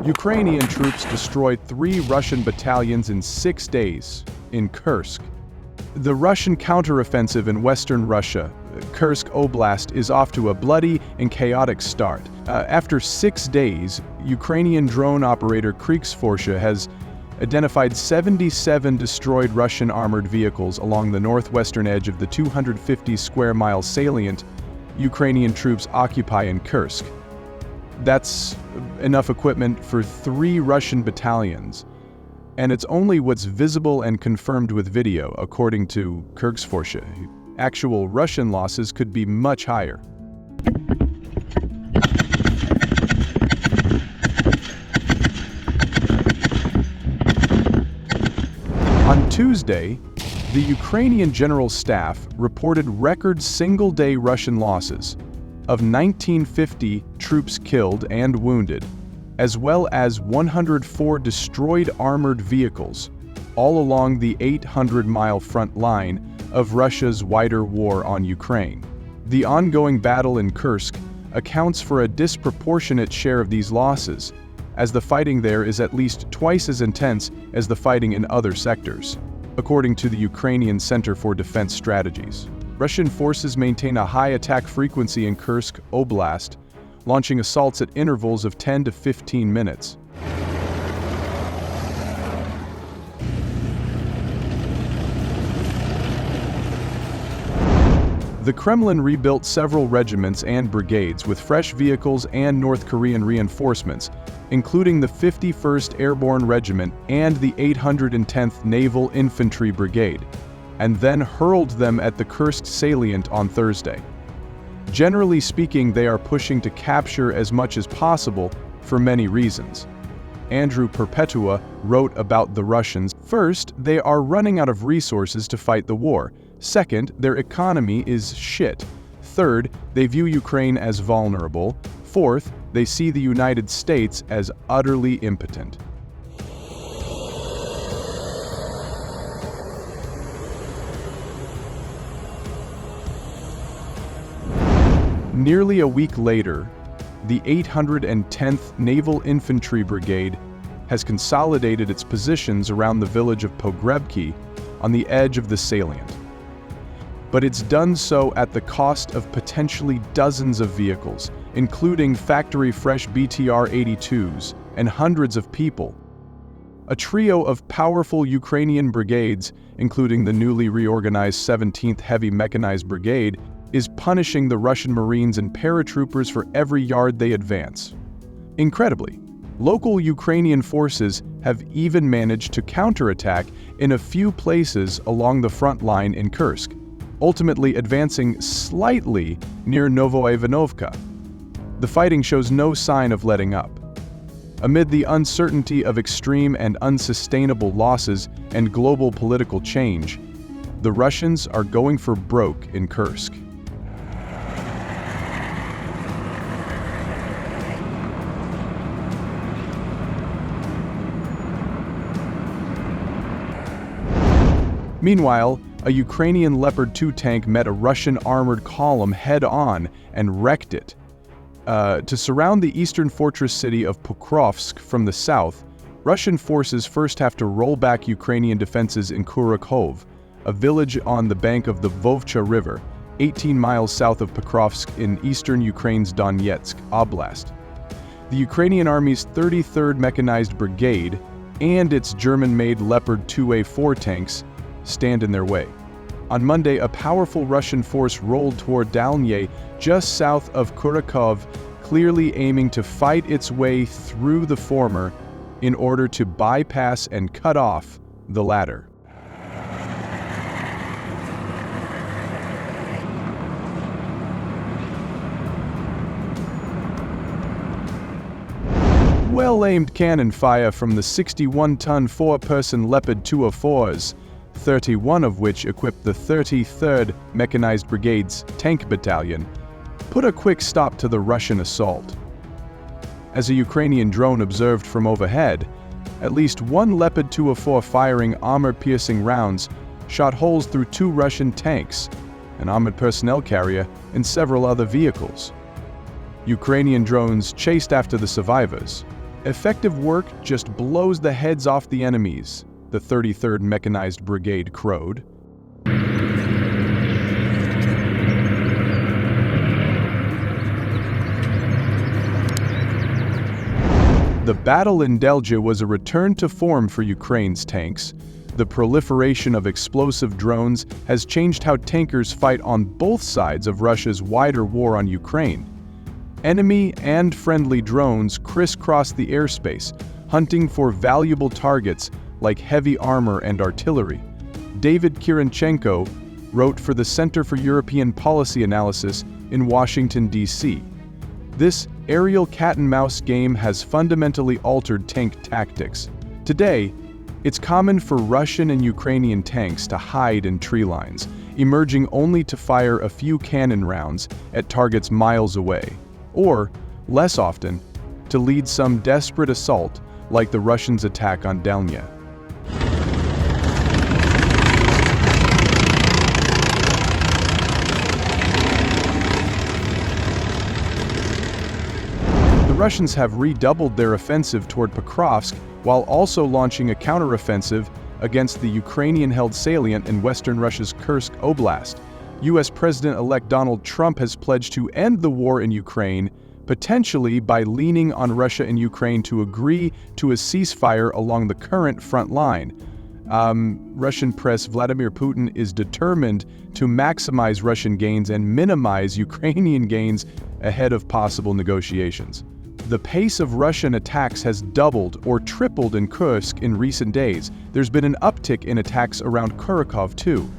Ukrainian troops destroyed 3 Russian battalions in 6 days in Kursk. The Russian counteroffensive in western Russia, Kursk Oblast, is off to a bloody and chaotic start. After 6 days, Ukrainian drone operator Kursk has identified 77 destroyed Russian armored vehicles along the northwestern edge of the 250-square-mile salient Ukrainian troops occupy in Kursk. That's enough equipment for 3 Russian battalions, and it's only what's visible and confirmed with video, according to Kursk. Actual Russian losses could be much higher. On Tuesday, the Ukrainian General Staff reported record single-day Russian losses of 1950 troops killed and wounded, as well as 104 destroyed armored vehicles, all along the 800-mile front line of Russia's wider war on Ukraine. The ongoing battle in Kursk accounts for a disproportionate share of these losses, as the fighting there is at least twice as intense as the fighting in other sectors, according to the Ukrainian Center for Defense Strategies. Russian forces maintain a high attack frequency in Kursk Oblast, launching assaults at intervals of 10 to 15 minutes. The Kremlin rebuilt several regiments and brigades with fresh vehicles and North Korean reinforcements, including the 51st Airborne Regiment and the 810th Naval Infantry Brigade, and then hurled them at the Kursk salient on Thursday. Generally speaking, they are pushing to capture as much as possible for many reasons. Andrew Perpetua wrote about the Russians. First, they are running out of resources to fight the war. Second, their economy is shit. Third, they view Ukraine as vulnerable. Fourth, they see the United States as utterly impotent. Nearly a week later, the 810th Naval Infantry Brigade has consolidated its positions around the village of Pogrebki on the edge of the salient. But it's done so at the cost of potentially dozens of vehicles, including factory-fresh BTR-82s and hundreds of people. A trio of powerful Ukrainian brigades, including the newly reorganized 17th Heavy Mechanized Brigade, is punishing the Russian Marines and paratroopers for every yard they advance. Incredibly, local Ukrainian forces have even managed to counterattack in a few places along the front line in Kursk, ultimately advancing slightly near Novoivanovka. The fighting shows no sign of letting up. Amid the uncertainty of extreme and unsustainable losses and global political change, the Russians are going for broke in Kursk. Meanwhile, a Ukrainian Leopard 2 tank met a Russian armored column head-on and wrecked it. To surround the eastern fortress city of Pokrovsk from the south, Russian forces first have to roll back Ukrainian defenses in Kursk, a village on the bank of the Vovcha River, 18 miles south of Pokrovsk in eastern Ukraine's Donetsk Oblast. The Ukrainian Army's 33rd Mechanized Brigade and its German-made Leopard 2A4 tanks stand in their way. On Monday, a powerful Russian force rolled toward Dalny, just south of Kursk, clearly aiming to fight its way through the former in order to bypass and cut off the latter. Well-aimed cannon fire from the 61-ton 4-person Leopard 204s, 31 of which equipped the 33rd Mechanized Brigade's tank battalion, put a quick stop to the Russian assault. As a Ukrainian drone observed from overhead, at least one Leopard 204 firing armor-piercing rounds shot holes through 2 Russian tanks, an armored personnel carrier, and several other vehicles. Ukrainian drones chased after the survivors, Effective work just blows the heads off the enemies, the 33rd Mechanized Brigade crowed. The battle in Delja was a return to form for Ukraine's tanks. The proliferation of explosive drones has changed how tankers fight on both sides of Russia's wider war on Ukraine. Enemy and friendly drones crisscross the airspace, hunting for valuable targets like heavy armor and artillery. David Kirinchenko wrote for the Center for European Policy Analysis in Washington, D.C. This aerial cat-and-mouse game has fundamentally altered tank tactics. Today, it's common for Russian and Ukrainian tanks to hide in tree lines, emerging only to fire a few cannon rounds at targets miles away. Or, less often, to lead some desperate assault like the Russians' attack on Delnya. The Russians have redoubled their offensive toward Pokrovsk while also launching a counteroffensive against the Ukrainian-held salient in western Russia's Kursk Oblast. U.S. President-elect Donald Trump has pledged to end the war in Ukraine, potentially by leaning on Russia and Ukraine to agree to a ceasefire along the current front line. Russian press Vladimir Putin is determined to maximize Russian gains and minimize Ukrainian gains ahead of possible negotiations. The pace of Russian attacks has doubled or tripled in Kursk in recent days. There's been an uptick in attacks around Kharkov too.